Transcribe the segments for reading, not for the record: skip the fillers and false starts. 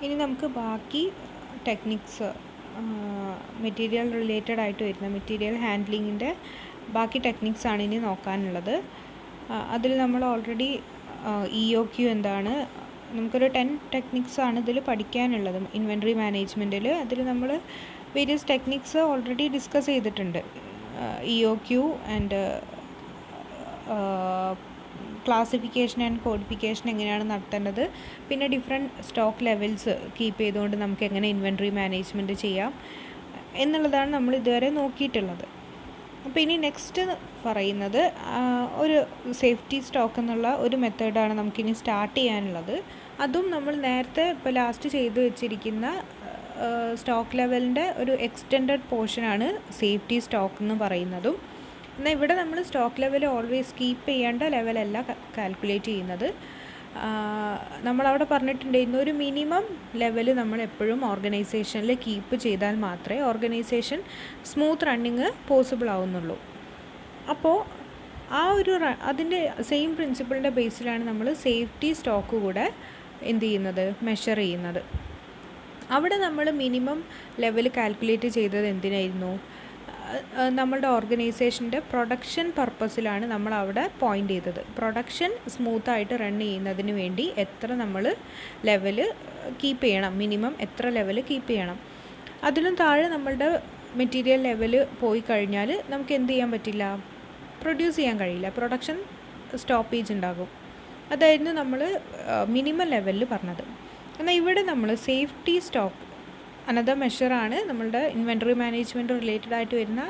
ഇനി നമുക്ക് ബാക്കി ടെക്നിക്സ്, മെറ്റീരിയൽ റിലേറ്റഡ് ആയിട്ട് വരുന്ന മെറ്റീരിയൽ ഹാൻഡ്ലിങ്ങിൻ്റെ ബാക്കി ടെക്നിക്സാണ് ഇനി നോക്കാനുള്ളത്. അതിൽ നമ്മൾ ഓൾറെഡി EOQ എന്താണ്, നമുക്കൊരു 10 ടെക്നിക്സാണ് ഇതിൽ പഠിക്കാനുള്ളത് ഇൻവെൻട്രി മാനേജ്മെൻറ്റിൽ. അതിൽ നമ്മൾ വേരിയസ് ടെക്നിക്സ് ഓൾറെഡി ഡിസ്കസ് ചെയ്തിട്ടുണ്ട്. EOQ and classification and codification എങ്ങനെയാണ് നടത്തേണ്ടത്, പിന്നെ ഡിഫറെൻറ്റ് സ്റ്റോക്ക് ലെവൽസ് കീപ്പ് ചെയ്തുകൊണ്ട് നമുക്ക് എങ്ങനെ ഇൻവെൻട്രി മാനേജ്മെൻറ്റ് ചെയ്യാം എന്നുള്ളതാണ് നമ്മൾ ഇതുവരെ നോക്കിയിട്ടുള്ളത്. അപ്പോൾ ഇനി നെക്സ്റ്റ് പറയുന്നത് ഒരു സേഫ്റ്റി സ്റ്റോക്ക് എന്നുള്ള ഒരു മെത്തേഡാണ് നമുക്കിനി സ്റ്റാർട്ട് ചെയ്യാനുള്ളത്. അതും നമ്മൾ നേരത്തെ ഇപ്പോൾ ലാസ്റ്റ് ചെയ്ത് വെച്ചിരിക്കുന്ന സ്റ്റോക്ക് ലെവലിൻ്റെ ഒരു എക്സ്റ്റെൻഡഡ് പോർഷനാണ് സേഫ്റ്റി സ്റ്റോക്ക് എന്ന് പറയുന്നതും. എന്നാൽ ഇവിടെ നമ്മൾ സ്റ്റോക്ക് ലെവൽ ഓൾവേസ് കീപ്പ് ചെയ്യേണ്ട ലെവലല്ല കാൽക്കുലേറ്റ് ചെയ്യുന്നത്. നമ്മളവിടെ പറഞ്ഞിട്ടുണ്ടായിരുന്നു ഒരു മിനിമം ലെവൽ നമ്മൾ എപ്പോഴും ഓർഗനൈസേഷനിൽ കീപ്പ് ചെയ്താൽ മാത്രമേ ഓർഗനൈസേഷൻ സ്മൂത്ത് റണ്ണിങ് പോസിബിൾ ആവുന്നുള്ളൂ. അപ്പോൾ ആ ഒരു അതിൻ്റെ സെയിം പ്രിൻസിപ്പിളിൻ്റെ ബേസിലാണ് നമ്മൾ സേഫ്റ്റി സ്റ്റോക്ക് കൂടെ എന്ത് ചെയ്യുന്നത്, മെഷർ ചെയ്യുന്നത്. അവിടെ നമ്മൾ മിനിമം ലെവൽ കാൽക്കുലേറ്റ് ചെയ്തത് എന്തിനായിരുന്നു, നമ്മളുടെ ഓർഗനൈസേഷൻ്റെ പ്രൊഡക്ഷൻ പർപ്പസിലാണ് നമ്മൾ അവിടെ പോയിൻ്റ് ചെയ്തത്. പ്രൊഡക്ഷൻ സ്മൂത്തായിട്ട് റൺ ചെയ്യുന്നതിന് വേണ്ടി എത്ര നമ്മൾ ലെവൽ കീപ്പ് ചെയ്യണം, മിനിമം എത്ര ലെവൽ കീപ്പ് ചെയ്യണം. അതിലും താഴെ നമ്മളുടെ മെറ്റീരിയൽ ലെവൽ പോയി കഴിഞ്ഞാൽ നമുക്ക് എന്ത് ചെയ്യാൻ പറ്റില്ല, പ്രൊഡ്യൂസ് ചെയ്യാൻ കഴിയില്ല, പ്രൊഡക്ഷൻ സ്റ്റോപ്പേജ് ഉണ്ടാകും. അതായിരുന്നു നമ്മൾ മിനിമം ലെവലിൽ പറഞ്ഞത്. എന്നാൽ ഇവിടെ നമ്മൾ സേഫ്റ്റി സ്റ്റോക്ക് അനദർ മെഷറാണ്, നമ്മളുടെ ഇൻവെൻട്രി മാനേജ്മെൻറ്റ് റിലേറ്റഡ് ആയിട്ട് വരുന്ന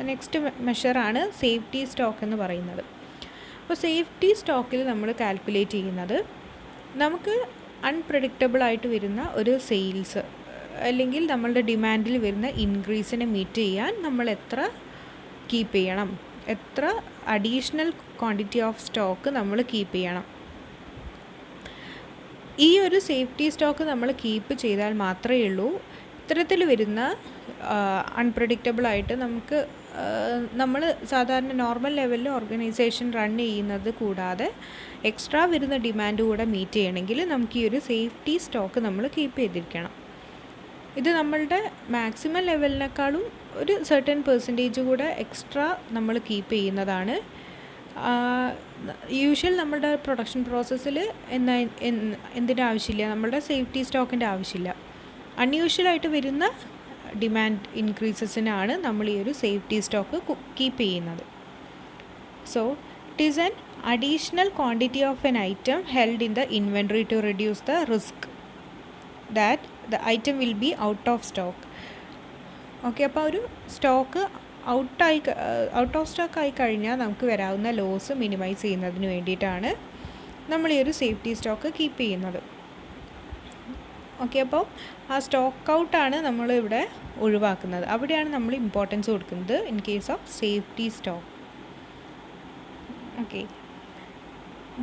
നെക്സ്റ്റ് മെഷറാണ് സേഫ്റ്റി സ്റ്റോക്ക് എന്ന് പറയുന്നത്. അപ്പോൾ സേഫ്റ്റി സ്റ്റോക്കിൽ നമ്മൾ കാൽക്കുലേറ്റ് ചെയ്യുന്നത് നമുക്ക് അൺപ്രഡിക്റ്റബിൾ ആയിട്ട് വരുന്ന ഒരു സെയിൽസ് അല്ലെങ്കിൽ നമ്മളുടെ ഡിമാൻഡിൽ വരുന്ന ഇൻക്രീസിനെ മീറ്റ് ചെയ്യാൻ നമ്മൾ എത്ര കീപ്പ് ചെയ്യണം, എത്ര അഡീഷണൽ ക്വാണ്ടിറ്റി ഓഫ് സ്റ്റോക്ക് നമ്മൾ കീപ്പ് ചെയ്യണം. ഈ ഒരു സേഫ്റ്റി സ്റ്റോക്ക് നമ്മൾ കീപ്പ് ചെയ്താൽ മാത്രമേ ഉള്ളൂ ഇത്തരത്തിൽ വരുന്ന അൺപ്രഡിക്റ്റബിളായിട്ട് നമുക്ക് നമ്മൾ സാധാരണ നോർമൽ ലെവലിൽ ഓർഗനൈസേഷൻ റൺ ചെയ്യുന്നത് കൂടാതെ എക്സ്ട്രാ വരുന്ന ഡിമാൻഡ് കൂടെ മീറ്റ് ചെയ്യണമെങ്കിൽ നമുക്ക് ഈ ഒരു സേഫ്റ്റി സ്റ്റോക്ക് നമ്മൾ കീപ്പ് ചെയ്തിരിക്കണം. ഇത് നമ്മളുടെ മാക്സിമം ലെവലിനേക്കാളും ഒരു സർട്ടൻ പെർസെൻറ്റേജ് കൂടെ എക്സ്ട്രാ നമ്മൾ കീപ്പ് ചെയ്യുന്നതാണ്. യൂഷ്വൽ നമ്മുടെ പ്രൊഡക്ഷൻ പ്രോസസ്സിൽ എന്തിൻ്റെ ആവശ്യമില്ല, നമ്മളുടെ സേഫ്റ്റി സ്റ്റോക്കിൻ്റെ ആവശ്യമില്ല. അൺയൂഷ്വലായിട്ട് വരുന്ന ഡിമാൻഡ് ഇൻക്രീസസിനാണ് നമ്മൾ ഈ ഒരു സേഫ്റ്റി സ്റ്റോക്ക് കീപ്പ് ചെയ്യുന്നത്. So it is an additional quantity of an item held in the inventory to reduce the risk that the item will be out of stock. Okay, അപ്പോൾ ഒരു stock out of stock ആയി കഴിഞ്ഞാൽ നമുക്ക് വരാവുന്ന loss minimise ചെയ്യുന്നതിന് വേണ്ടിയിട്ടാണ് നമ്മൾ ഈ ഒരു സേഫ്റ്റി സ്റ്റോക്ക് കീപ്പ് ചെയ്യുന്നത്. ഓക്കെ, അപ്പോൾ ആ സ്റ്റോക്ക് ഔട്ടാണ് നമ്മൾ ഇവിടെ ഒഴിവാക്കുന്നത്. അവിടെയാണ് നമ്മൾ ഇമ്പോർട്ടൻസ് കൊടുക്കുന്നത് in case of safety stock. Okay,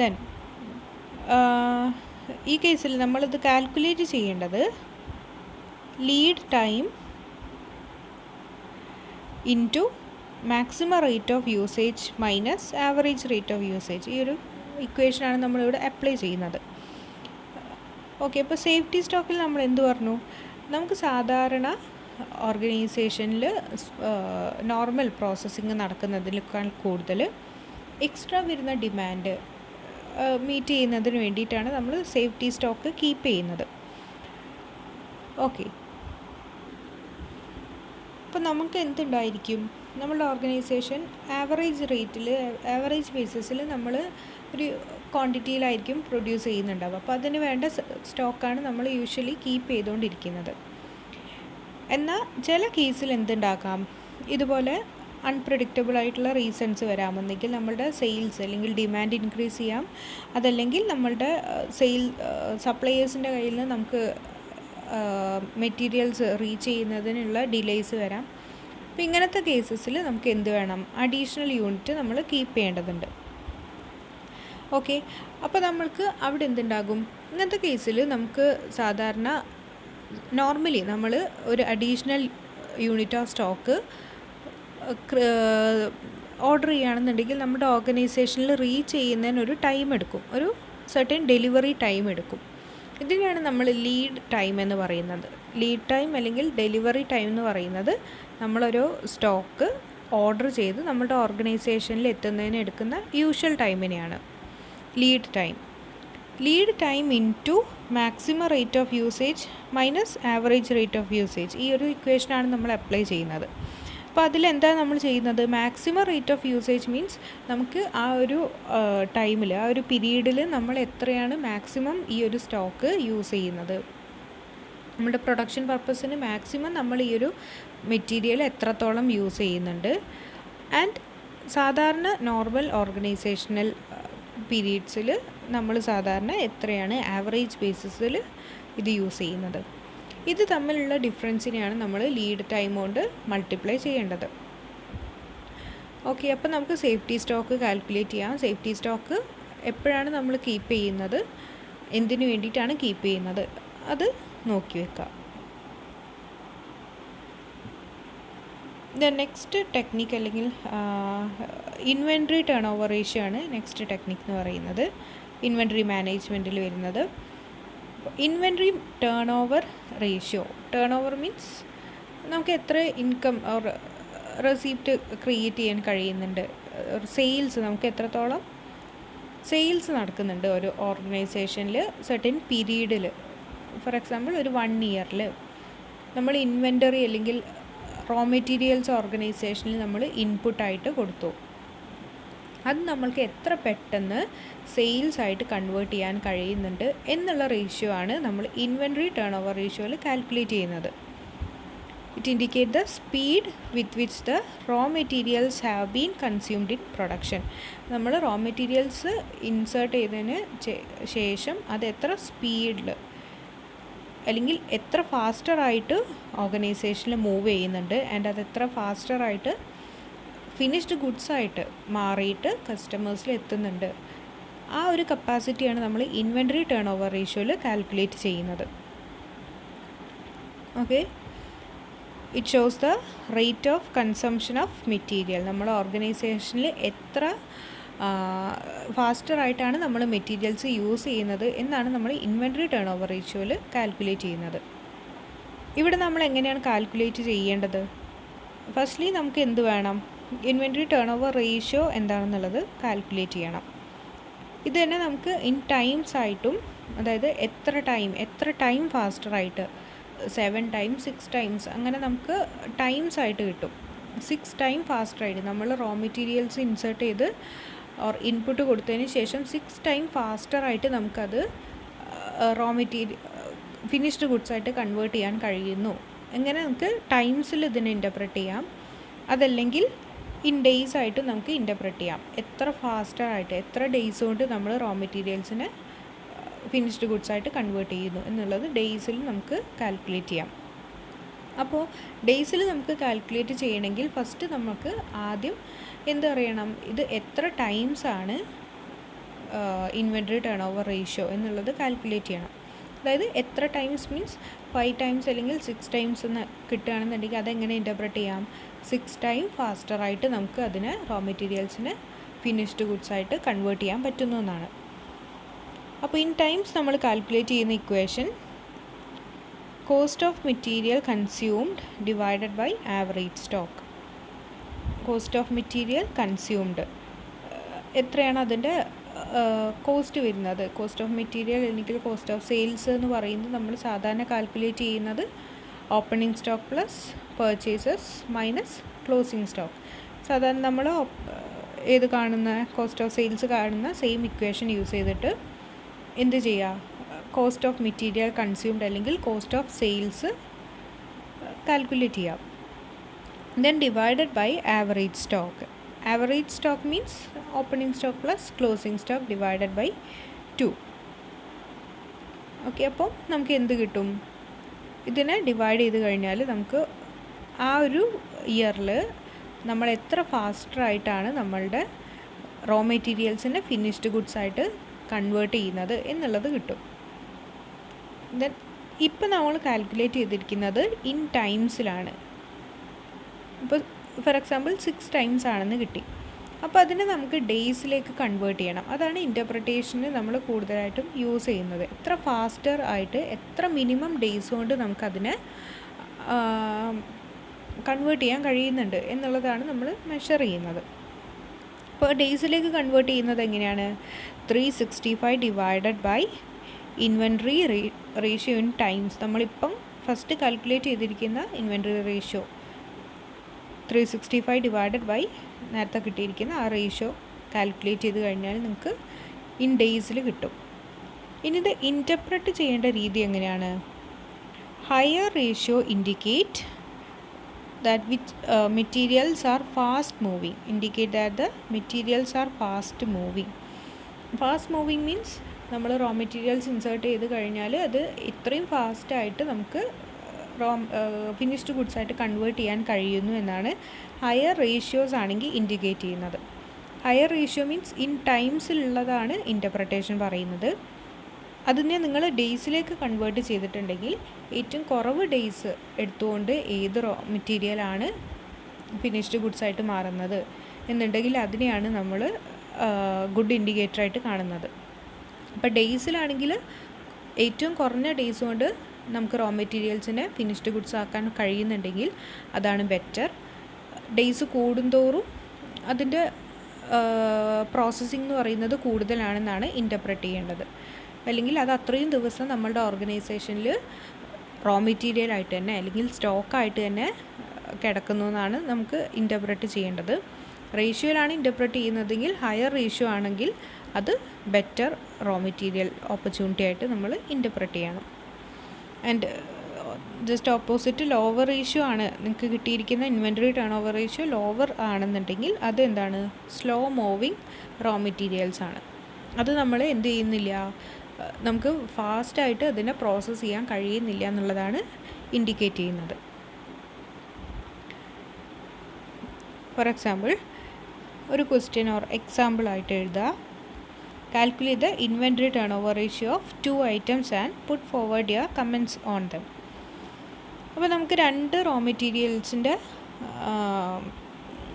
then ഈ കേസിൽ നമ്മളിത് കാൽക്കുലേറ്റ് ചെയ്യേണ്ടത് lead time into maximum rate of usage minus average rate of usage. ഈ ഒരു ഇക്വേഷനാണ് നമ്മളിവിടെ അപ്ലൈ ചെയ്യുന്നത്. ഓക്കെ, അപ്പോൾ സേഫ്റ്റി സ്റ്റോക്കിൽ നമ്മൾ എന്ത് പറഞ്ഞു, നമുക്ക് സാധാരണ ഓർഗനൈസേഷനിൽ നോർമൽ പ്രോസസ്സിങ് നടക്കുന്നതിനേക്കാൾ കൂടുതൽ എക്സ്ട്രാ വരുന്ന ഡിമാൻഡ് മീറ്റ് ചെയ്യുന്നതിന് വേണ്ടിയിട്ടാണ് നമ്മൾ സേഫ്റ്റി സ്റ്റോക്ക് കീപ്പ് ചെയ്യുന്നത്. ഓക്കെ, അപ്പോൾ നമുക്ക് എന്തുണ്ടായിരിക്കും, നമ്മളുടെ ഓർഗനൈസേഷൻ ആവറേജ് ബേസിസിൽ നമ്മൾ ഒരു ക്വാണ്ടിറ്റിയിലായിരിക്കും പ്രൊഡ്യൂസ് ചെയ്യുന്നുണ്ടാവുക. അപ്പോൾ അതിന് വേണ്ട സ്റ്റോക്കാണ് നമ്മൾ യൂഷ്വലി കീപ്പ് ചെയ്തുകൊണ്ടിരിക്കുന്നത്. എന്നാൽ ചില കേസിൽ എന്തുണ്ടാക്കാം, ഇതുപോലെ അൺപ്രഡിക്റ്റബിൾ ആയിട്ടുള്ള റീസൺസ് വരാമെന്നെങ്കിൽ നമ്മളുടെ സെയിൽസ് അല്ലെങ്കിൽ ഡിമാൻഡ് ഇൻക്രീസ് ചെയ്യാം, അതല്ലെങ്കിൽ നമ്മളുടെ സപ്ലയേഴ്സിൻ്റെ കയ്യിൽ നിന്ന് നമുക്ക് മെറ്റീരിയൽസ് റീച്ച് ചെയ്യുന്നതിനുള്ള ഡിലേയ്സ് വരാം. അപ്പോൾ ഇങ്ങനത്തെ കേസസിൽ നമുക്ക് എന്ത് വേണം, അഡീഷണൽ യൂണിറ്റ് നമ്മൾ കീപ്പ് ചെയ്യേണ്ടതുണ്ട്. ഓക്കെ, അപ്പോൾ നമ്മൾക്ക് അവിടെ എന്തുണ്ടാകും, ഇങ്ങനത്തെ കേസിൽ നമുക്ക് സാധാരണ നോർമലി നമ്മൾ ഒരു additional unit of stock order ചെയ്യുകയാണെന്നുണ്ടെങ്കിൽ നമ്മുടെ ഓർഗനൈസേഷനിൽ റീച്ച് ചെയ്യുന്നതിന് ഒരു ടൈം എടുക്കും, ഒരു സർട്ടൻ ഡെലിവറി ടൈം എടുക്കും. ഇതിനെയാണ് നമ്മൾ ലീഡ് ടൈം എന്ന് പറയുന്നത്. ലീഡ് ടൈം അല്ലെങ്കിൽ ഡെലിവറി ടൈം എന്ന് പറയുന്നത് നമ്മളൊരു സ്റ്റോക്ക് ഓർഡർ ചെയ്ത് നമ്മുടെ ഓർഗനൈസേഷനിൽ എത്തുന്നതിന് എടുക്കുന്ന യൂഷ്വൽ ടൈമിനെയാണ് lead time. Lead time into maximum rate of usage minus average rate of usage, ഈ ഒരു ഇക്വേഷനാണ് നമ്മൾ അപ്ലൈ ചെയ്യുന്നത്. അപ്പോൾ അതിലെന്താണ് നമ്മൾ ചെയ്യുന്നത്? Maximum rate of usage means നമുക്ക് ആ ഒരു ടൈമിൽ, ആ ഒരു പീരീഡിൽ നമ്മൾ എത്രയാണ് മാക്സിമം ഈ ഒരു സ്റ്റോക്ക് യൂസ് ചെയ്യുന്നത്, നമ്മുടെ പ്രൊഡക്ഷൻ പർപ്പസിന് മാക്സിമം നമ്മൾ ഈ ഒരു മെറ്റീരിയൽ എത്രത്തോളം യൂസ് ചെയ്യുന്നുണ്ട്. ആൻഡ് സാധാരണ നോർമൽ ഓർഗനൈസേഷണൽ പീരീഡ്സിൽ നമ്മൾ സാധാരണ എത്രയാണ് ആവറേജ് ബേസിസിൽ ഇത് യൂസ് ചെയ്യുന്നത്. ഇത് തമ്മിലുള്ള ഡിഫറൻസിനെയാണ് നമ്മൾ ലീഡ് ടൈം കൊണ്ട് മൾട്ടിപ്ലൈ ചെയ്യേണ്ടത്. ഓക്കെ, അപ്പോൾ നമുക്ക് സേഫ്റ്റി സ്റ്റോക്ക് കാൽക്കുലേറ്റ് ചെയ്യാം. സേഫ്റ്റി സ്റ്റോക്ക് എപ്പോഴാണ് നമ്മൾ കീപ്പ് ചെയ്യുന്നത്, എന്തിനു വേണ്ടിയിട്ടാണ് കീപ്പ് ചെയ്യുന്നത്, അത് നോക്കി വെക്കാം. നെക്സ്റ്റ് ടെക്നിക്ക് അല്ലെങ്കിൽ ഇൻവെൻട്രി ടേൺ ഓവർ റേഷ്യോ ആണ് നെക്സ്റ്റ് ടെക്നിക്ക് എന്ന് പറയുന്നത്, ഇൻവെൻട്രി മാനേജ്മെൻറ്റിൽ വരുന്നത്. Inventory turn over ratio, turn over means നമുക്ക് എത്ര ഇൻകം ഓർ റെസീപ്റ്റ് ക്രിയേറ്റ് ചെയ്യാൻ കഴിയുന്നുണ്ട്, സെയിൽസ് നമുക്ക് എത്രത്തോളം സെയിൽസ് നടക്കുന്നുണ്ട് ഒരു ഓർഗനൈസേഷനിൽ സെർട്ടൻ പീരീഡിൽ. ഫോർ എക്സാമ്പിൾ ഒരു 1 ഇയറിൽ നമ്മൾ ഇൻവെൻറ്ററി അല്ലെങ്കിൽ റോ മെറ്റീരിയൽസ് ഓർഗനൈസേഷനിൽ നമ്മൾ ഇൻപുട്ടായിട്ട് കൊടുത്തു, അത് നമ്മൾക്ക് എത്ര പെട്ടെന്ന് സെയിൽസ് ആയിട്ട് കൺവേർട്ട് ചെയ്യാൻ കഴിയുന്നുണ്ട് എന്നുള്ള റേഷ്യോ ആണ് നമ്മൾ ഇൻവെൻട്രി ടേൺ ഓവർ റേഷ്യോയിൽ കാൽക്കുലേറ്റ് ചെയ്യുന്നത്. It indicate the speed with which the raw materials have been consumed in production. നമ്മൾ റോ മെറ്റീരിയൽസ് ഇൻസേർട്ട് ചെയ്തതിന് ശേഷം അത് എത്ര സ്പീഡിൽ അല്ലെങ്കിൽ എത്ര ഫാസ്റ്ററായിട്ട് ഓർഗനൈസേഷനിൽ മൂവ് ചെയ്യുന്നുണ്ട്, ആൻഡ് അത് എത്ര ഫാസ്റ്ററായിട്ട് ഫിനിഷ്ഡ് ഗുഡ്സായിട്ട് മാറിയിട്ട് കസ്റ്റമേഴ്സിൽ എത്തുന്നുണ്ട്, ആ ഒരു കപ്പാസിറ്റിയാണ് നമ്മൾ ഇൻവെൻട്രി ടേൺ ഓവർ റേഷ്യോയിൽ കാൽക്കുലേറ്റ് ചെയ്യുന്നത്. Okay, it shows the rate of consumption of material. നമ്മുടെ ഓർഗനൈസേഷനിൽ എത്ര ഫാസ്റ്ററായിട്ടാണ് നമ്മൾ മെറ്റീരിയൽസ് യൂസ് ചെയ്യുന്നത് എന്നാണ് നമ്മൾ ഇൻവെൻട്രി ടേൺ ഓവർ റേഷ്യോയിൽ കാൽക്കുലേറ്റ് ചെയ്യുന്നത്. ഇവിടെ നമ്മൾ എങ്ങനെയാണ് കാൽക്കുലേറ്റ് ചെയ്യേണ്ടത്? ഫസ്റ്റ്ലി നമുക്ക് എന്ത് വേണം? ഇൻവെൻട്രി ടേൺ ഓവർ റേഷ്യോ എന്താണെന്നുള്ളത് കാൽക്കുലേറ്റ് ചെയ്യണം. ഇത് തന്നെ നമുക്ക് ഇൻ ടൈംസ് ആയിട്ടും, അതായത് എത്ര ടൈം ഫാസ്റ്ററായിട്ട് 7 times 6 times അങ്ങനെ നമുക്ക് ടൈംസ് ആയിട്ട് കിട്ടും. 6 times ഫാസ്റ്ററായിട്ട് നമ്മൾ റോ മെറ്റീരിയൽസ് ഇൻസേർട്ട് ചെയ്ത് ഓർ ഇൻപുട്ട് കൊടുത്തതിന് ശേഷം 6 times ഫാസ്റ്ററായിട്ട് നമുക്കത് റോ മെറ്റീരിയൽ ഫിനിഷ്ഡ് ഗുഡ്സായിട്ട് കൺവേർട്ട് ചെയ്യാൻ കഴിയുന്നു. എങ്ങനെ നമുക്ക് ടൈംസിൽ ഇതിനെ ഇൻ്റർപ്രറ്റ് ചെയ്യാം, അതല്ലെങ്കിൽ ഇൻ ഡേയ്സ് ആയിട്ട് നമുക്ക് ഇൻ്റർപ്രറ്റ് ചെയ്യാം. എത്ര ഫാസ്റ്ററായിട്ട് എത്ര ഡേയ്സ് കൊണ്ട് നമ്മൾ റോ മെറ്റീരിയൽസിനെ ഫിനിഷ്ഡ് ഗുഡ്സായിട്ട് കൺവേർട്ട് ചെയ്യുന്നു എന്നുള്ളത് ഡേയ്സിൽ നമുക്ക് കാൽക്കുലേറ്റ് ചെയ്യാം. അപ്പോൾ ഡേയ്സിൽ നമുക്ക് കാൽക്കുലേറ്റ് ചെയ്യണമെങ്കിൽ ഫസ്റ്റ് നമുക്ക് ആദ്യം എന്തറിയണം, ഇത് എത്ര ടൈംസാണ് ഇൻവെൻട്രി ടേൺ ഓവർ റേഷ്യോ എന്നുള്ളത് കാൽക്കുലേറ്റ് ചെയ്യണം. അതായത് എത്ര ടൈംസ് മീൻസ് 5 times അല്ലെങ്കിൽ 6 times എന്ന് കിട്ടുകയാണെന്നുണ്ടെങ്കിൽ അതെങ്ങനെ ഇൻ്റർപ്രറ്റ് ചെയ്യാം? 6 times ഫാസ്റ്ററായിട്ട് നമുക്ക് അതിനെ റോ മെറ്റീരിയൽസിനെ ഫിനിഷ്ഡ് ഗുഡ്സായിട്ട് കൺവേർട്ട് ചെയ്യാൻ പറ്റുന്നു എന്നാണ്. അപ്പോൾ ഇൻ ടൈംസ് നമ്മൾ കാൽക്കുലേറ്റ് ചെയ്യുന്ന equation cost of material consumed divided by average stock. Cost of material consumed എത്രയാണ് അതിൻ്റെ കോസ്റ്റ് വരുന്നത്? കോസ്റ്റ് ഓഫ് മെറ്റീരിയൽ അല്ലെങ്കിൽ കോസ്റ്റ് ഓഫ് സെയിൽസ് എന്ന് പറയുന്നത് നമ്മൾ സാധാരണ കാൽക്കുലേറ്റ് ചെയ്യുന്നത് opening stock plus purchases minus closing stock. സാധാരണ നമ്മൾ ഏത് കാണുന്ന കോസ്റ്റ് ഓഫ് സെയിൽസ് കാണുന്ന സെയിം ഇക്വേഷൻ യൂസ് ചെയ്തിട്ട് എന്ത് ചെയ്യുക, കോസ്റ്റ് ഓഫ് മെറ്റീരിയൽ കൺസ്യൂംഡ് അല്ലെങ്കിൽ കോസ്റ്റ് ഓഫ് സെയിൽസ് കാൽക്കുലേറ്റ് ചെയ്യാം. Then divided by average stock. Average stock means opening stock plus closing stock divided by 2. Okay, അപ്പോൾ നമുക്ക് എന്ത് കിട്ടും? ഇതിനെ ഡിവൈഡ് ചെയ്ത് കഴിഞ്ഞാൽ നമുക്ക് ആ ഒരു ഇയറിൽ നമ്മൾ എത്ര ഫാസ്റ്ററായിട്ടാണ് നമ്മളുടെ റോ മെറ്റീരിയൽസിനെ ഫിനിഷ്ഡ് ഗുഡ്സായിട്ട് കൺവേർട്ട് ചെയ്യുന്നത് എന്നുള്ളത് കിട്ടും. ദെൻ ഇപ്പം നമ്മൾ കാൽക്കുലേറ്റ് ചെയ്തിരിക്കുന്നത് ഇൻ ടൈംസിലാണ്. ഇപ്പോൾ ഫോർ എക്സാമ്പിൾ 6 times ആണെന്ന് കിട്ടി. അപ്പോൾ അതിനെ നമുക്ക് ഡേയ്സിലേക്ക് കൺവേർട്ട് ചെയ്യണം. അതാണ് ഇൻ്റർപ്രിട്ടേഷന് നമ്മൾ കൂടുതലായിട്ടും യൂസ് ചെയ്യുന്നത്. എത്ര ഫാസ്റ്റർ ആയിട്ട് എത്ര മിനിമം ഡേയ്സ് കൊണ്ട് നമുക്കതിനെ കൺവേർട്ട് ചെയ്യാൻ കഴിയുന്നുണ്ട് എന്നുള്ളതാണ് നമ്മൾ മെഷർ ചെയ്യുന്നത്. അപ്പോൾ ഡേയ്സിലേക്ക് കൺവേർട്ട് ചെയ്യുന്നത് എങ്ങനെയാണ്? 365 divided by inventory ratio in times. നമ്മളിപ്പം ഫസ്റ്റ് കാൽക്കുലേറ്റ് ചെയ്തിരിക്കുന്ന ഇൻവെൻട്രി റേഷ്യോ 365 ഡിവൈഡഡ് ബൈ നേരത്തെ കിട്ടിയിരിക്കുന്ന ആ റേഷ്യോ കാൽക്കുലേറ്റ് ചെയ്ത് കഴിഞ്ഞാൽ നിങ്ങൾക്ക് ഇൻ ഡേയ്സിൽ കിട്ടും. ഇനി ഇത് ഇൻ്റർപ്രറ്റ് ചെയ്യേണ്ട രീതി എങ്ങനെയാണ്? Higher ratio indicate that which materials are fast moving, indicate that the materials are fast moving. Fast moving means നമ്മൾ റോ മെറ്റീരിയൽസ് ഇൻസേർട്ട് ചെയ്ത് കഴിഞ്ഞാൽ അത് ഇത്രയും ഫാസ്റ്റായിട്ട് നമുക്ക് ഫിനിഷ്ഡ് ഗുഡ്സ് ആയിട്ട് കൺവേർട്ട് ചെയ്യാൻ കഴിയുന്നു എന്നാണ് ഹയർ റേഷ്യോസ് ആണെങ്കിൽ ഇൻഡിക്കേറ്റ് ചെയ്യുന്നത്. ഹയർ റേഷ്യോ മീൻസ് ഇൻ ടൈംസിലുള്ളതാണ് ഇൻ്റർപ്രിട്ടേഷൻ പറയുന്നത്. അതിനെ നിങ്ങൾ ഡേയ്സിലേക്ക് കൺവേർട്ട് ചെയ്തിട്ടുണ്ടെങ്കിൽ ഏറ്റവും കുറവ് ഡേയ്സ് എടുത്തുകൊണ്ട് ഏത് റോ മെറ്റീരിയലാണ് ഫിനിഷ്ഡ് ഗുഡ്സായിട്ട് മാറുന്നത് എന്നുണ്ടെങ്കിൽ അതിനെയാണ് നമ്മൾ ഗുഡ് ഇൻഡിക്കേറ്ററായിട്ട് കാണുന്നത്. അപ്പോൾ ഡേയ്സിലാണെങ്കിൽ ഏറ്റവും കുറഞ്ഞ ഡേയ്സ് കൊണ്ട് നമുക്ക് റോ മെറ്റീരിയൽസിനെ ഫിനിഷ്ഡ് ഗുഡ്സ് ആക്കാൻ കഴിയുന്നുണ്ടെങ്കിൽ അതാണ് ബെറ്റർ. ഡേയ്സ് കൂടുന്തോറും അതിൻ്റെ പ്രോസസ്സിംഗ് എന്ന് പറയുന്നത് കൂടുതലാണെന്നാണ് ഇൻ്റർപ്രറ്റ് ചെയ്യേണ്ടത്. അല്ലെങ്കിൽ അത് അത്രയും ദിവസം നമ്മളുടെ ഓർഗനൈസേഷനിൽ റോ മെറ്റീരിയൽ ആയിട്ട് തന്നെ അല്ലെങ്കിൽ സ്റ്റോക്കായിട്ട് തന്നെ കിടക്കുന്നു എന്നാണ് നമുക്ക് ഇൻ്റർപ്രറ്റ് ചെയ്യേണ്ടത്. റേഷ്യോയിലാണ് ഇൻ്റർപ്രറ്റ് ചെയ്യുന്നതെങ്കിൽ ഹയർ റേഷ്യോ ആണെങ്കിൽ അത് ബെറ്റർ റോ മെറ്റീരിയൽ ഓപ്പർച്യൂണിറ്റി ആയിട്ട് നമ്മൾ ഇൻ്റർപ്രറ്റ് ചെയ്യണം. And just opposite lower ratio ആണ് നിങ്ങൾക്ക് കിട്ടിയിരിക്കുന്ന inventory turn over ratio lower ആണെന്നുണ്ടെങ്കിൽ അത് എന്താണ്? സ്ലോ മൂവിങ് റോ മെറ്റീരിയൽസ് ആണ്. അത് നമ്മൾ എന്ത് ചെയ്യുന്നില്ല, നമുക്ക് ഫാസ്റ്റായിട്ട് അതിനെ പ്രോസസ്സ് ചെയ്യാൻ കഴിയുന്നില്ല എന്നുള്ളതാണ് ഇൻഡിക്കേറ്റ് ചെയ്യുന്നത്. ഫോർ എക്സാമ്പിൾ ഒരു ക്വസ്റ്റ്യൻ ഓർ എക്സാമ്പിൾ ആയിട്ട് എഴുതുക. Calculate the inventory turn over ratio of 2 items and put forward your comments on them. അപ്പോൾ നമുക്ക് 2 റോ മെറ്റീരിയൽസിൻ്റെ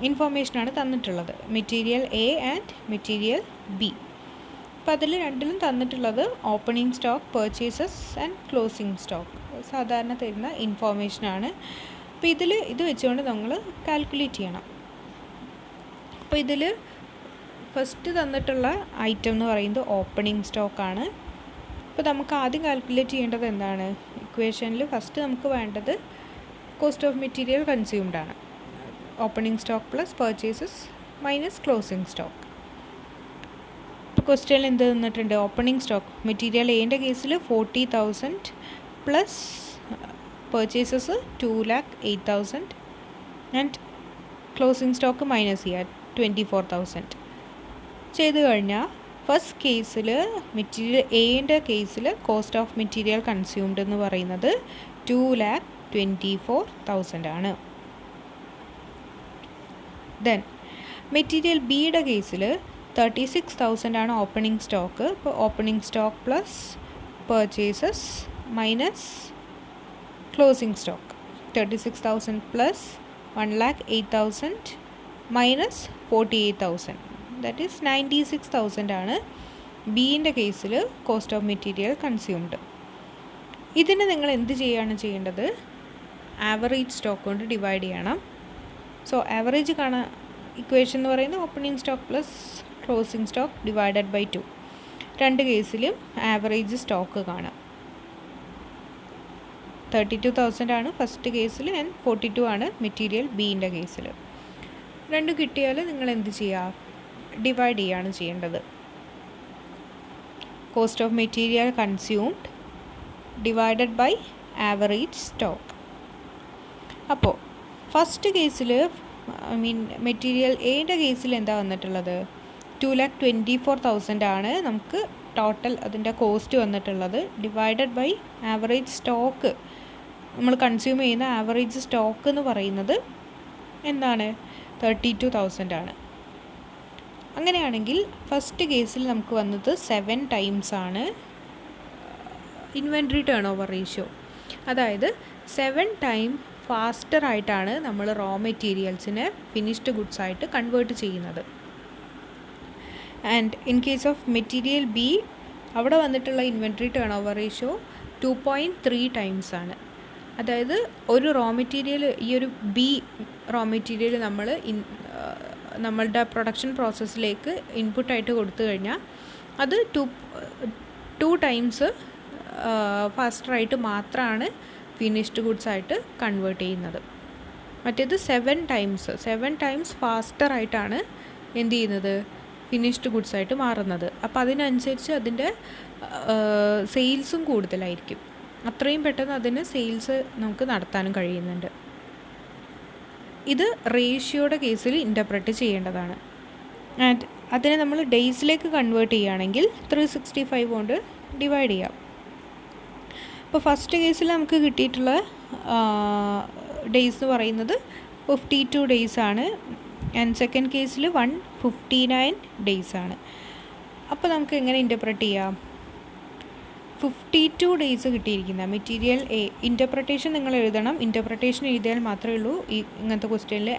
ഇൻഫോർമേഷനാണ് തന്നിട്ടുള്ളത്, material A and material B. അപ്പോൾ അതിൽ രണ്ടിലും തന്നിട്ടുള്ളത് opening stock, purchases and closing stock സാധാരണ തരുന്ന ഇൻഫോർമേഷനാണ്. അപ്പോൾ ഇത് വെച്ചുകൊണ്ട് നമ്മൾ കാൽക്കുലേറ്റ് ചെയ്യണം. അപ്പോൾ ഇതിൽ ഫസ്റ്റ് തന്നിട്ടുള്ള ഐറ്റം എന്ന് പറയുന്നത് ഓപ്പണിംഗ് സ്റ്റോക്കാണ്. അപ്പോൾ നമുക്ക് ആദ്യം കാൽക്കുലേറ്റ് ചെയ്യേണ്ടത് എന്താണ്? ഇക്വേഷനിൽ ഫസ്റ്റ് നമുക്ക് വേണ്ടത് കോസ്റ്റ് ഓഫ് മെറ്റീരിയൽ കൺസ്യൂംഡ് ആണ്. Opening stock plus purchases minus closing stock. ക്വസ്റ്റ്യനിൽ എന്ത് തന്നിട്ടുണ്ട്? ഓപ്പണിംഗ് സ്റ്റോക്ക് മെറ്റീരിയൽ എൻ്റെ കേസിൽ 40,000 plus purchases 2,08,000 and closing stock minus ചെയ്യുക 24,000 ചെയ്ത് കഴിഞ്ഞാൽ ഫസ്റ്റ് കേസിൽ മെറ്റീരിയൽ എൻ്റെ കേസിൽ കോസ്റ്റ് ഓഫ് മെറ്റീരിയൽ കൺസ്യൂംഡ് എന്ന് പറയുന്നത് 2,24,000 ആണ്. ദെൻ മെറ്റീരിയൽ ബിയുടെ കേസിൽ 36,000 ആണ് ഓപ്പണിംഗ് സ്റ്റോക്ക്. ഇപ്പോൾ opening stock plus purchases minus closing stock 36,000 plus 1,08,000 minus 48,000 that is 96,000 ആണ് ബിൻ്റെ കേസിൽ കോസ്റ്റ് ഓഫ് മെറ്റീരിയൽ കൺസ്യൂംഡ്. ഇതിന് നിങ്ങൾ എന്ത് ചെയ്യേണ്ടത്? ആവറേജ് സ്റ്റോക്ക് കൊണ്ട് ഡിവൈഡ് ചെയ്യണം. സോ ആവറേജ് കാണാൻ ഇക്വേഷൻ എന്ന് പറയുന്നത് opening stock plus closing stock divided by 2. രണ്ട് കേസിലും ആവറേജ് സ്റ്റോക്ക് കാണാം. 32,000 ആണ് ഫസ്റ്റ് കേസിൽ ആൻഡ് 42 ആണ് മെറ്റീരിയൽ ബിൻ്റെ കേസിൽ. രണ്ടും കിട്ടിയാൽ നിങ്ങൾ എന്ത് ചെയ്യുക? ഡിവൈഡ് ചെയ്യുകയാണ് ചെയ്യേണ്ടത്. Cost of material consumed divided by average stock. അപ്പോൾ ഫസ്റ്റ് കേസിൽ മെറ്റീരിയൽ എയുടെ കേസിൽ എന്താ വന്നിട്ടുള്ളത്? 2,24,000 ആണ് നമുക്ക് ടോട്ടൽ അതിൻ്റെ കോസ്റ്റ് വന്നിട്ടുള്ളത്. ഡിവൈഡഡ് ബൈ ആവറേജ് സ്റ്റോക്ക്, നമ്മൾ കൺസ്യൂം ചെയ്യുന്ന ആവറേജ് സ്റ്റോക്ക് എന്ന് പറയുന്നത് എന്താണ്? 32,000 ആണ്. അങ്ങനെയാണെങ്കിൽ ഫസ്റ്റ് കേസിൽ നമുക്ക് വന്നത് 7 times ആണ് ഇൻവെൻട്രി ടേൺ ഓവർ റേഷ്യോ. അതായത് 7 times ഫാസ്റ്റർ ആയിട്ടാണ് നമ്മൾ റോ മെറ്റീരിയൽസിനെ ഫിനിഷ്ഡ് ഗുഡ്സ് ആയിട്ട് കൺവേർട്ട് ചെയ്യുന്നത്. And in case of material B അവിടെ വന്നിട്ടുള്ള inventory turn over ratio 2.3 times ആണ്. അതായത് ഒരു റോ മെറ്റീരിയൽ, ഈ ഒരു ബി റോ മെറ്റീരിയൽ നമ്മൾ നമ്മളുടെ പ്രൊഡക്ഷൻ പ്രോസസ്സിലേക്ക് ഇൻപുട്ടായിട്ട് കൊടുത്തു കഴിഞ്ഞാൽ അത് 2 ടൈംസ് ഫാസ്റ്ററായിട്ട് മാത്രമാണ് ഫിനിഷ്ഡ് ഗുഡ്സായിട്ട് കൺവേർട്ട് ചെയ്യുന്നത്. മറ്റേത് 7 ടൈംസ് ഫാസ്റ്ററായിട്ടാണ് എന്ത് ചെയ്യുന്നത്, ഫിനിഷ്ഡ് ഗുഡ്സായിട്ട് മാറുന്നത്. അപ്പോൾ അതിനനുസരിച്ച് അതിൻ്റെ സെയിൽസും കൂടുതലായിരിക്കും. അത്രയും പെട്ടെന്ന് അതിന് സെയിൽസ് നമുക്ക് നടത്താനും കഴിയുന്നുണ്ട്. ഇത് റേഷ്യോയുടെ കേസിൽ ഇൻ്റർപ്രറ്റ് ചെയ്യേണ്ടതാണ്. ആൻഡ് അതിനെ നമ്മൾ ഡേയ്സിലേക്ക് കൺവേർട്ട് ചെയ്യുകയാണെങ്കിൽ 365 കൊണ്ട് ഡിവൈഡ് ചെയ്യാം. അപ്പോൾ ഫസ്റ്റ് കേസിൽ നമുക്ക് കിട്ടിയിട്ടുള്ള ഡേയ്സ് എന്ന് പറയുന്നത് 52 ഡേയ്സ് ആണ്. ആൻഡ് സെക്കൻഡ് കേസിൽ 159 ഡേയ്സ് ആണ്. അപ്പോൾ നമുക്ക് എങ്ങനെ ഇൻ്റർപ്രറ്റ് ചെയ്യാം? 52 ഡേയ്സ് കിട്ടിയിരിക്കുന്ന മെറ്റീരിയൽ എ, ഇൻ്റർപ്രറ്റേഷൻ നിങ്ങൾ എഴുതണം. ഇൻ്റർപ്രറ്റേഷൻ എഴുതിയാൽ മാത്രമേ ഉള്ളൂ ഈ ഇങ്ങനത്തെ ക്വസ്റ്റ്യനിൽ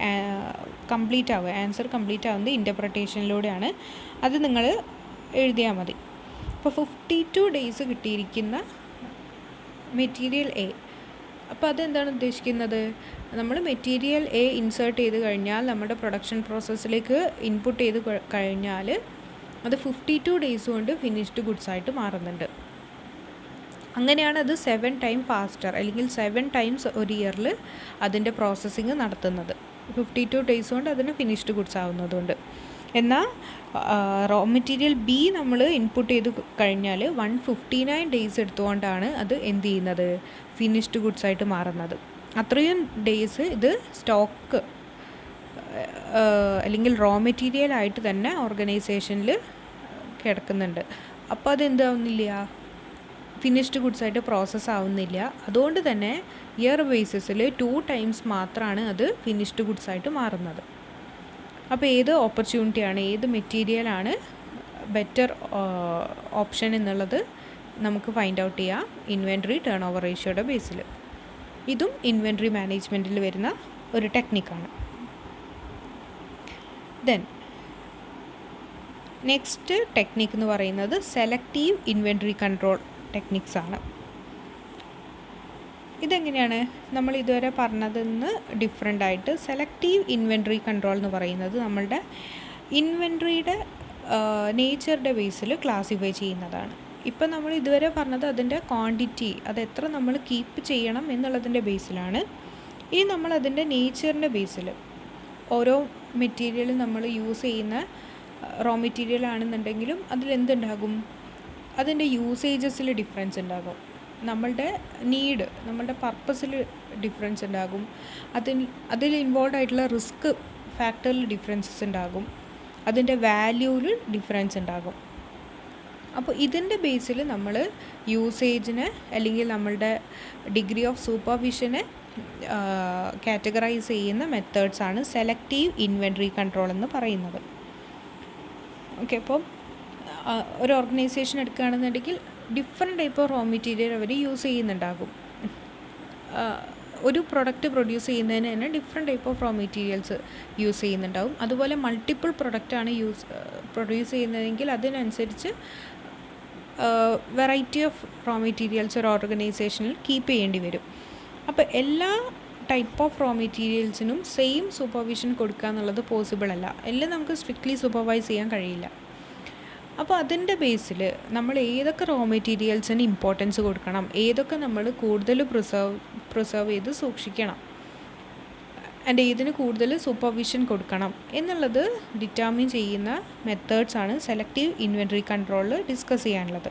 കംപ്ലീറ്റ് ആവുക, ആൻസർ കംപ്ലീറ്റ് ആവുന്നത് ഇൻ്റർപ്രറ്റേഷനിലൂടെയാണ്. അത് നിങ്ങൾ എഴുതിയാൽ മതി. അപ്പോൾ 52 ഡേയ്സ് കിട്ടിയിരിക്കുന്ന മെറ്റീരിയൽ എ, അപ്പോൾ അതെന്താണ് ഉദ്ദേശിക്കുന്നത്? നമ്മൾ മെറ്റീരിയൽ എ ഇൻസേർട്ട് ചെയ്ത് കഴിഞ്ഞാൽ നമ്മുടെ പ്രൊഡക്ഷൻ പ്രോസസ്സിലേക്ക് ഇൻപുട്ട് ചെയ്ത് കഴിഞ്ഞാൽ അത് 52 ഡേയ്സ് കൊണ്ട് ഫിനിഷ്ഡ് ഗുഡ്സായിട്ട് മാറുന്നുണ്ട്. അങ്ങനെയാണ് അത് 7 ടൈം ഫാസ്റ്റർ, അല്ലെങ്കിൽ 7 ടൈംസ് ഒരു ഇയറിൽ അതിൻ്റെ പ്രോസസ്സിങ് നടത്തുന്നത്. 52 ഡേയ്സ് കൊണ്ട് അതിന് ഫിനിഷ്ഡ് ഗുഡ്സ് ആവുന്നതുകൊണ്ട്. എന്നാൽ റോ മെറ്റീരിയൽ ബി നമ്മൾ ഇൻപുട്ട് ചെയ്ത് കഴിഞ്ഞാൽ 159 ഡേയ്സ് എടുത്തുകൊണ്ടാണ് അത് എന്ത് ചെയ്യുന്നത്, ഫിനിഷ്ഡ് ഗുഡ്സായിട്ട് മാറുന്നത്. അത്രയും ഡേയ്സ് ഇത് സ്റ്റോക്ക് അല്ലെങ്കിൽ റോ മെറ്റീരിയൽ ആയിട്ട് തന്നെ ഓർഗനൈസേഷനിൽ കിടക്കുന്നുണ്ട്. അപ്പോൾ അതെന്താവുന്നില്ല, ഫിനിഷ്ഡ് ഗുഡ്സായിട്ട് പ്രോസസ്സ് ആവുന്നില്ല. അതുകൊണ്ട് തന്നെ ഇയർ ബേസിസിൽ 2 ടൈംസ് മാത്രമാണ് അത് ഫിനിഷ്ഡ് ഗുഡ്സായിട്ട് മാറുന്നത്. അപ്പോൾ ഏത് ഓപ്പർച്യൂണിറ്റിയാണ്, ഏത് മെറ്റീരിയലാണ് ബെറ്റർ ഓപ്ഷൻ എന്നുള്ളത് നമുക്ക് ഫൈൻഡ് ഔട്ട് ചെയ്യാം ഇൻവെൻട്രി ടേൺ ഓവർ റേഷ്യോയുടെ ബേസിൽ. ഇതും ഇൻവെൻട്രി മാനേജ്മെൻറ്റിൽ വരുന്ന ഒരു ടെക്നിക്കാണ്. ദെൻ നെക്സ്റ്റ് ടെക്നിക്ക് എന്ന് പറയുന്നത് സെലക്റ്റീവ് ഇൻവെൻട്രി കൺട്രോൾ ടെക്നിക്സ് ആണ്. ഇതെങ്ങനെയാണ് നമ്മൾ ഇതുവരെ പറഞ്ഞതിൽ നിന്ന് ഡിഫറെൻ്റ് ആയിട്ട് സെലക്റ്റീവ് ഇൻവെൻട്രി കൺട്രോൾ എന്ന് പറയുന്നത് നമ്മളുടെ ഇൻവെൻട്രിയുടെ നേച്ചറുടെ ബേസിൽ ക്ലാസിഫൈ ചെയ്യുന്നതാണ്. ഇപ്പം നമ്മൾ ഇതുവരെ പറഞ്ഞത് അതിൻ്റെ ക്വാണ്ടിറ്റി, അത് എത്ര നമ്മൾ കീപ്പ് ചെയ്യണം എന്നുള്ളതിൻ്റെ ബേസിലാണ്. ഇനി നമ്മൾ അതിൻ്റെ നേച്ചറിൻ്റെ ബേസിൽ ഓരോ മെറ്റീരിയലും നമ്മൾ യൂസ് ചെയ്യുന്ന റോ മെറ്റീരിയൽ ആണെന്നുണ്ടെങ്കിലും അതിലെന്തുണ്ടാകും, അതിൻ്റെ യൂസേജസിൽ ഡിഫറൻസ് ഉണ്ടാകും. നമ്മളുടെ നീഡ്, നമ്മളുടെ പർപ്പസിൽ ഡിഫറൻസ് ഉണ്ടാകും. അതിൽ ഇൻവോൾവ് ആയിട്ടുള്ള റിസ്ക് ഫാക്ടറിൽ ഡിഫറൻസസ് ഉണ്ടാകും. അതിൻ്റെ വാല്യൂവിൽ ഡിഫറൻസ് ഉണ്ടാകും. അപ്പോൾ ഇതിൻ്റെ ബേസിൽ നമ്മൾ യൂസേജിനെ അല്ലെങ്കിൽ നമ്മളുടെ ഡിഗ്രി ഓഫ് സൂപ്പർവിഷനെ കാറ്റഗറൈസ് ചെയ്യുന്ന മെത്തേഡ്സാണ് സെലക്റ്റീവ് ഇൻവെൻട്രി കൺട്രോൾ എന്ന് പറയുന്നത്. ഓക്കെ, അപ്പോൾ ഒരു ഓർഗനൈസേഷൻ എടുക്കുകയാണെന്നുണ്ടെങ്കിൽ different type of raw material അവർ യൂസ് ചെയ്യുന്നുണ്ടാകും. ഒരു പ്രൊഡക്റ്റ് പ്രൊഡ്യൂസ് ചെയ്യുന്നതിന് തന്നെ different type of raw materials use ചെയ്യുന്നുണ്ടാകും. അതുപോലെ മൾട്ടിപ്പിൾ പ്രൊഡക്റ്റാണ് പ്രൊഡ്യൂസ് ചെയ്യുന്നതെങ്കിൽ അതിനനുസരിച്ച് വെറൈറ്റി ഓഫ് റോ മെറ്റീരിയൽസ് ഒരു ഓർഗനൈസേഷനിൽ കീപ്പ് ചെയ്യേണ്ടി വരും. അപ്പോൾ എല്ലാ ടൈപ്പ് ഓഫ് റോ മെറ്റീരിയൽസിനും സെയിം സൂപ്പർവിഷൻ കൊടുക്കുക എന്നുള്ളത് പോസിബിൾ അല്ല. എല്ലാം നമുക്ക് സ്ട്രിക്ട്ലി സൂപ്പർവൈസ് ചെയ്യാൻ കഴിയില്ല. അപ്പോൾ അതിൻ്റെ ബേസിൽ നമ്മൾ ഏതൊക്കെ റോ മെറ്റീരിയൽസിന് ഇമ്പോർട്ടൻസ് കൊടുക്കണം, ഏതൊക്കെ നമ്മൾ കൂടുതൽ പ്രിസർവ് ചെയ്ത് സൂക്ഷിക്കണം, ആൻഡ് ഏതിന് കൂടുതൽ സൂപ്പർവിഷൻ കൊടുക്കണം എന്നുള്ളത് ഡിറ്റർമിൻ ചെയ്യുന്ന മെത്തേഡ്സാണ് സെലക്റ്റീവ് ഇൻവെൻട്രി കൺട്രോളിൽ ഡിസ്കസ് ചെയ്യാനുള്ളത്.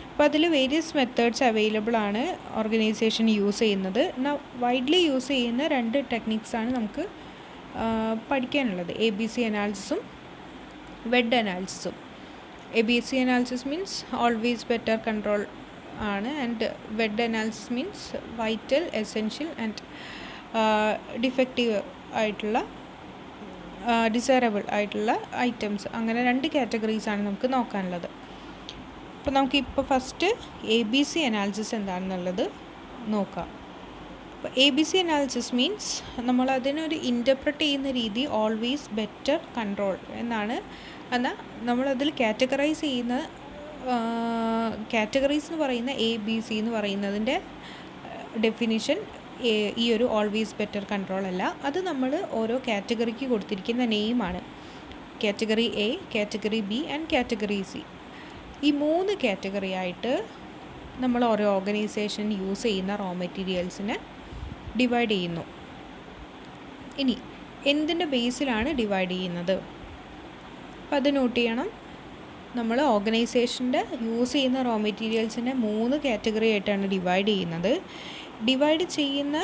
അപ്പോൾ അതിൽ വേരിയസ് മെത്തേഡ്സ് അവൈലബിൾ ആണ് ഓർഗനൈസേഷൻ യൂസ് ചെയ്യുന്നത്. വൈഡ്ലി യൂസ് ചെയ്യുന്ന 2 ടെക്നിക്സാണ് നമുക്ക് പഠിക്കാനുള്ളത്, ABC അനാലിസിസും വെഡ് അനാലിസിസും. ABC analysis means always better control ആണ്, and VED analysis means vital, essential and defective ആയിട്ടുള്ള ഡിസൈറബിൾ ആയിട്ടുള്ള ഐറ്റംസ്. അങ്ങനെ 2 കാറ്റഗറീസാണ് നമുക്ക് നോക്കാനുള്ളത്. അപ്പോൾ നമുക്കിപ്പോൾ ഫസ്റ്റ് ABC അനാലിസിസ് എന്താണെന്നുള്ളത് നോക്കാം. അപ്പോൾ ABC അനാലിസിസ് മീൻസ് നമ്മൾ അതിനൊരു ഇൻ്റർപ്രറ്റ് ചെയ്യുന്ന രീതി ഓൾവേസ് ബെറ്റർ കൺട്രോൾ എന്നാണ് എന്നാൽ നമ്മളതിൽ കാറ്റഗറൈസ് ചെയ്യുന്ന കാറ്റഗറീസ് എന്ന് പറയുന്ന എ ബി സി എന്ന് പറയുന്നതിൻ്റെ ഡെഫിനിഷൻ ഈ ഒരു ഓൾവേസ് ബെറ്റർ കൺട്രോൾ അല്ല. അത് നമ്മൾ ഓരോ കാറ്റഗറിക്ക് കൊടുത്തിരിക്കുന്ന നെയിമാണ്. Category A, category B and category C. ഈ 3 കാറ്റഗറി ആയിട്ട് നമ്മൾ ഓരോ ഓർഗനൈസേഷൻ യൂസ് ചെയ്യുന്ന റോ മെറ്റീരിയൽസിനെ ഡിവൈഡ് ചെയ്യുന്നു. ഇനി എന്തിൻ്റെ ബേസിലാണ് ഡിവൈഡ് ചെയ്യുന്നത്? അപ്പം അത് നോട്ട് ചെയ്യണം. നമ്മൾ ഓർഗനൈസേഷൻ്റെ യൂസ് ചെയ്യുന്ന റോ മെറ്റീരിയൽസിനെ 3 കാറ്റഗറി ആയിട്ടാണ് ഡിവൈഡ് ചെയ്യുന്നത്. ഡിവൈഡ് ചെയ്യുന്ന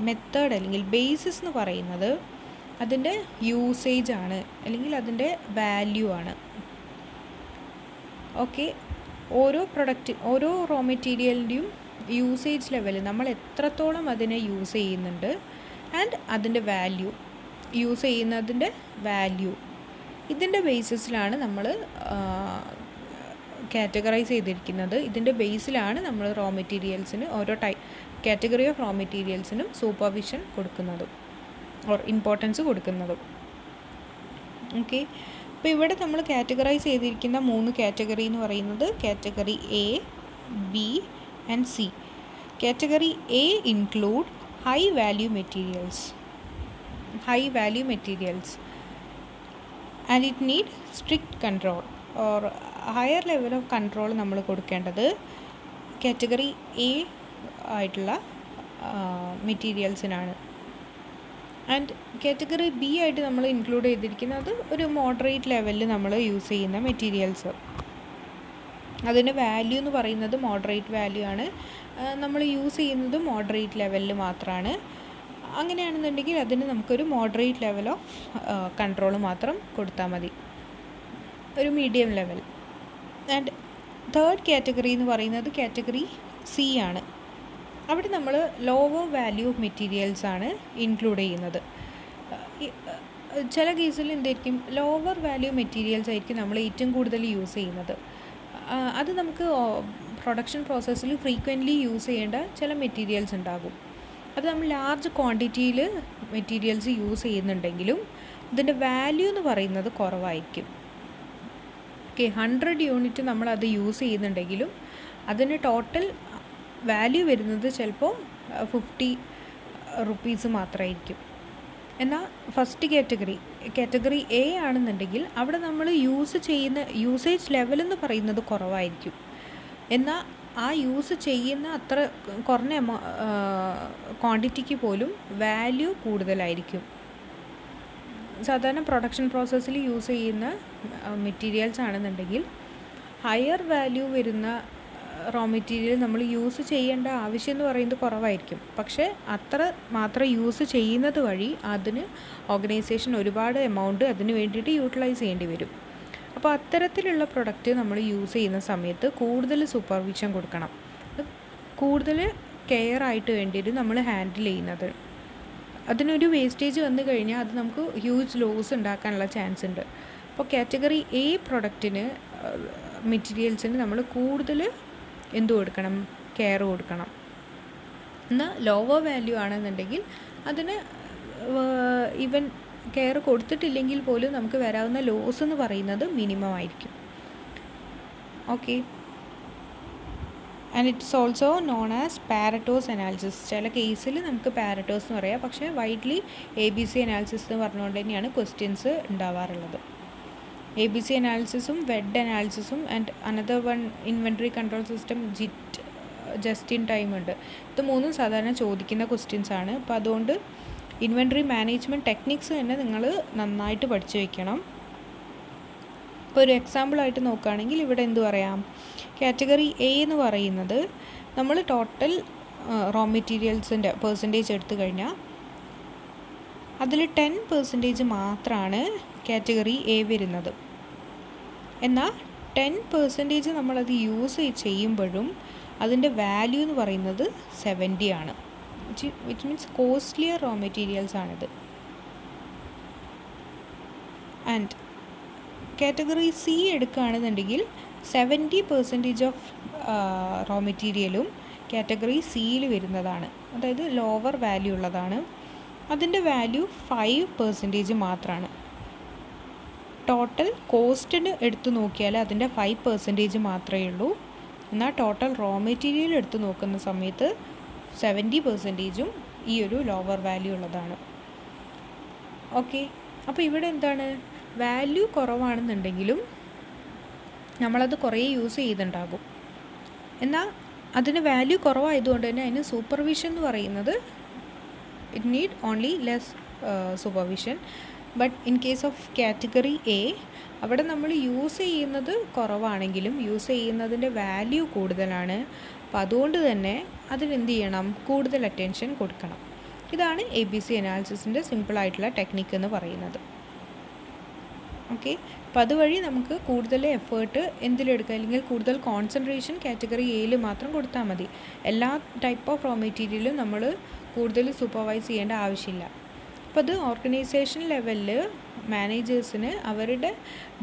മെത്തേഡ് അല്ലെങ്കിൽ ബേസിസ് എന്ന് പറയുന്നത് അതിൻ്റെ യൂസേജ് ആണ്, അല്ലെങ്കിൽ അതിൻ്റെ വാല്യൂ ആണ്. ഓക്കെ, ഓരോ റോ മെറ്റീരിയലിൻ്റെയും യൂസേജ് ലെവൽ, നമ്മൾ എത്രത്തോളം അതിനെ യൂസ് ചെയ്യുന്നുണ്ട് ആൻഡ് അതിൻ്റെ വാല്യൂ, യൂസ് ചെയ്യുന്നതിൻ്റെ വാല്യൂ, ഇതിൻ്റെ ബേസിസിലാണ് നമ്മൾ കാറ്റഗറൈസ് ചെയ്തിരിക്കുന്നത്. ഇതിൻ്റെ ബേസിലാണ് നമ്മൾ റോ മെറ്റീരിയൽസിന് ഓരോ കാറ്റഗറി ഓഫ് റോ മെറ്റീരിയൽസിനും സൂപ്പർവിഷൻ കൊടുക്കുന്നതും ഓർ ഇമ്പോർട്ടൻസ് കൊടുക്കുന്നതും. ഓക്കെ, അപ്പോൾ ഇവിടെ നമ്മൾ കാറ്റഗറൈസ് ചെയ്തിരിക്കുന്ന 3 കാറ്റഗറി എന്ന് പറയുന്നത് category A, B and C. Category A include high value materials and it need strict control or higher level of control നമ്മൾ കൊടുക്കേണ്ടത് കാറ്റഗറി എ ആയിട്ടുള്ള മെറ്റീരിയൽസിനാണ്. ആൻഡ് കാറ്റഗറി ബി ആയിട്ട് നമ്മൾ ഇൻക്ലൂഡ് ചെയ്തിരിക്കുന്നത് ഒരു മോഡറേറ്റ് ലെവലിൽ നമ്മൾ യൂസ് ചെയ്യുന്ന മെറ്റീരിയൽസ്. അതിൻ്റെ വാല്യൂ എന്ന് പറയുന്നത് മോഡറേറ്റ് വാല്യൂ ആണ്. നമ്മൾ യൂസ് ചെയ്യുന്നത് മോഡറേറ്റ് ലെവലിൽ മാത്രമാണ്. അങ്ങനെയാണെന്നുണ്ടെങ്കിൽ അതിന് നമുക്കൊരു മോഡറേറ്റ് ലെവൽ ഓഫ് കൺട്രോൾ മാത്രം കൊടുത്താൽ മതി, ഒരു medium level. And third category എന്ന് പറയുന്നത് കാറ്റഗറി സി ആണ്. അവിടെ നമ്മൾ ലോവർ വാല്യൂ ഓഫ് മെറ്റീരിയൽസ് ആണ് ഇൻക്ലൂഡ് ചെയ്യുന്നത്. ചില കേസിൽ എന്തായിരിക്കും, ലോവർ വാല്യൂ മെറ്റീരിയൽസ് ആയിരിക്കും നമ്മൾ ഏറ്റവും കൂടുതൽ യൂസ് ചെയ്യുന്നത്. അത് നമുക്ക് പ്രൊഡക്ഷൻ പ്രോസസ്സിൽ ഫ്രീക്വൻ്റ്ലി യൂസ് ചെയ്യേണ്ട ചില മെറ്റീരിയൽസ് ഉണ്ടാകും. അത് നമ്മൾ ലാർജ് ക്വാണ്ടിറ്റിയിൽ മെറ്റീരിയൽസ് യൂസ് ചെയ്യുന്നുണ്ടെങ്കിലും ഇതിൻ്റെ വാല്യൂ എന്ന് പറയുന്നത് കുറവായിരിക്കും. ഓക്കെ, 100 യൂണിറ്റ് നമ്മളത് യൂസ് ചെയ്യുന്നുണ്ടെങ്കിലും അതിന് ടോട്ടൽ വാല്യൂ വരുന്നത് ചിലപ്പോൾ 50 റുപ്പീസ് മാത്രമായിരിക്കും. എന്നാൽ ഫസ്റ്റ് കാറ്റഗറി എ ആണെന്നുണ്ടെങ്കിൽ അവിടെ നമ്മൾ യൂസ് ചെയ്യുന്ന യൂസേജ് ലെവൽ എന്ന് പറയുന്നത് കുറവായിരിക്കും. എന്നാൽ ആ യൂസ് ചെയ്യുന്ന അത്ര കുറഞ്ഞ ക്വാണ്ടിറ്റിക്ക് പോലും വാല്യൂ കൂടുതലായിരിക്കും. സാധാരണ പ്രൊഡക്ഷൻ പ്രോസസ്സിൽ യൂസ് ചെയ്യുന്ന മെറ്റീരിയൽസ് ആണെന്നുണ്ടെങ്കിൽ ഹയർ വാല്യൂ വരുന്ന റോ മെറ്റീരിയൽ നമ്മൾ യൂസ് ചെയ്യേണ്ട ആവശ്യം എന്ന് പറയുന്നത് കുറവായിരിക്കും. പക്ഷേ അത്ര മാത്രം യൂസ് ചെയ്യുന്നത് വഴി അതിന് ഓർഗനൈസേഷൻ ഒരുപാട് എമൗണ്ട് അതിന് വേണ്ടിയിട്ട് യൂട്ടിലൈസ് ചെയ്യേണ്ടി വരും. അപ്പോൾ അത്തരത്തിലുള്ള പ്രൊഡക്റ്റ് നമ്മൾ യൂസ് ചെയ്യുന്ന സമയത്ത് കൂടുതൽ സൂപ്പർവിഷൻ കൊടുക്കണം, കൂടുതൽ കെയർ ആയിട്ട് വേണ്ടിയിട്ട് നമ്മൾ ഹാൻഡിൽ ചെയ്യുന്നത്. അതിനൊരു വേസ്റ്റേജ് വന്നു കഴിഞ്ഞാൽ അത് നമുക്ക് ഹ്യൂജ് ലോസ് ഉണ്ടാക്കാനുള്ള ചാൻസ് ഉണ്ട്. അപ്പോൾ കാറ്റഗറി എ പ്രൊഡക്റ്റിന് മെറ്റീരിയൽസിന് നമ്മൾ കൂടുതൽ കൊടുക്കണം, കെയർ കൊടുക്കണം. എന്നാൽ ലോവർ വാല്യൂ ആണെന്നുണ്ടെങ്കിൽ അതിന് ഈവൻ കെയർ കൊടുത്തിട്ടില്ലെങ്കിൽ പോലും നമുക്ക് വരാവുന്ന ലോസ് എന്ന് പറയുന്നത് മിനിമം ആയിരിക്കും. Okay, and it's also known as Pareto's analysis. ചില കേസിൽ നമുക്ക് പാരറ്റോസ് എന്ന് പറയാം, പക്ഷേ വൈഡ്ലി ABC അനാലിസിസ് എന്ന് പറഞ്ഞുകൊണ്ട് തന്നെയാണ് ക്വസ്റ്റ്യൻസ് ഉണ്ടാവാറുള്ളത്. ABC അനാലിസിസും വെഡ് അനാലിസിസും and another one inventory control system just in time ഉണ്ട്. ഇത് 3 സാധാരണ ചോദിക്കുന്ന ക്വസ്റ്റ്യൻസ് ആണ്. അപ്പോൾ അതുകൊണ്ട് ഇൻവെൻട്രി മാനേജ്മെൻറ്റ് ടെക്നിക്സ് തന്നെ നിങ്ങൾ നന്നായിട്ട് പഠിച്ചു വയ്ക്കണം. ഇപ്പോൾ ഒരു എക്സാമ്പിളായിട്ട് നോക്കുകയാണെങ്കിൽ ഇവിടെ എന്ത് പറയാം, കാറ്റഗറി എ എന്ന് പറയുന്നത് നമ്മൾ ടോട്ടൽ റോ മെറ്റീരിയൽസിൻ്റെ പെർസെൻറ്റേജ് എടുത്തു കഴിഞ്ഞാൽ അതിൽ 10% മാത്രമാണ് കാറ്റഗറി എ വരുന്നത്. എന്നാൽ 10% നമ്മളത് യൂസ് ചെയ്യുമ്പോഴും അതിൻ്റെ വാല്യൂ എന്ന് പറയുന്നത് 70 ആണ്. Which means costlier raw materials ആണിത്. ആൻഡ് കാറ്റഗറി സി എടുക്കുകയാണെന്നുണ്ടെങ്കിൽ 70% ഓഫ് റോ മെറ്റീരിയലും കാറ്റഗറി സിയിൽ വരുന്നതാണ്, അതായത് ലോവർ വാല്യൂ ഉള്ളതാണ്. അതിൻ്റെ വാല്യൂ 5% മാത്രമാണ്. ടോട്ടൽ കോസ്റ്റിന് എടുത്ത് നോക്കിയാൽ അതിൻ്റെ 5% മാത്രമേ ഉള്ളൂ. എന്നാൽ ടോട്ടൽ റോ മെറ്റീരിയൽ എടുത്ത് നോക്കുന്ന സമയത്ത് 70%ഉം ഈ ഒരു ലോവർ വാല്യൂ ഉള്ളതാണ്. ഓക്കെ, അപ്പോൾ ഇവിടെ എന്താണ്, വാല്യൂ കുറവാണെന്നുണ്ടെങ്കിലും നമ്മളത് കുറേ യൂസ് ചെയ്തിട്ടുണ്ടാകും. എന്നാൽ അതിന് വാല്യൂ കുറവായതുകൊണ്ട് തന്നെ അതിന് സൂപ്പർവിഷൻ എന്ന് പറയുന്നത് it need only less supervision. But in case of category A അവിടെ നമ്മൾ യൂസ് ചെയ്യുന്നത് കുറവാണെങ്കിലും യൂസ് ചെയ്യുന്നതിൻ്റെ വാല്യൂ കൂടുതലാണ്. അപ്പോൾ അതുകൊണ്ട് തന്നെ അതിനെന്ത് ചെയ്യണം, കൂടുതൽ അറ്റൻഷൻ കൊടുക്കണം. ഇതാണ് ABC അനാലിസിസിൻ്റെ സിമ്പിളായിട്ടുള്ള ടെക്നിക്ക് എന്ന് പറയുന്നത്. ഓക്കെ, അപ്പോൾ അതുവഴി നമുക്ക് കൂടുതൽ എഫേർട്ട് എന്തിലെടുക്കുക, അല്ലെങ്കിൽ കൂടുതൽ കോൺസെൻട്രേഷൻ കാറ്റഗറി എയിൽ മാത്രം കൊടുത്താൽ മതി. എല്ലാ ടൈപ്പ് ഓഫ് റോ മെറ്റീരിയലും നമ്മൾ കൂടുതൽ സൂപ്പർവൈസ് ചെയ്യേണ്ട ആവശ്യമില്ല. അപ്പോൾ അത് ഓർഗനൈസേഷൻ ലെവലിൽ മാനേജേഴ്സിന് അവരുടെ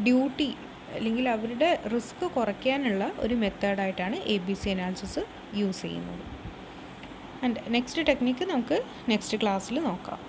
ഡ്യൂട്ടി അല്ലെങ്കിൽ അവരുടെ റിസ്ക് കുറയ്ക്കാനുള്ള ഒരു മെത്തേഡായിട്ടാണ് ABC അനാലിസിസ് യൂസ് ചെയ്യുന്നത്. ആൻഡ് നെക്സ്റ്റ് ടെക്നിക്ക് നമുക്ക് നെക്സ്റ്റ് ക്ലാസ്സിൽ നോക്കാം.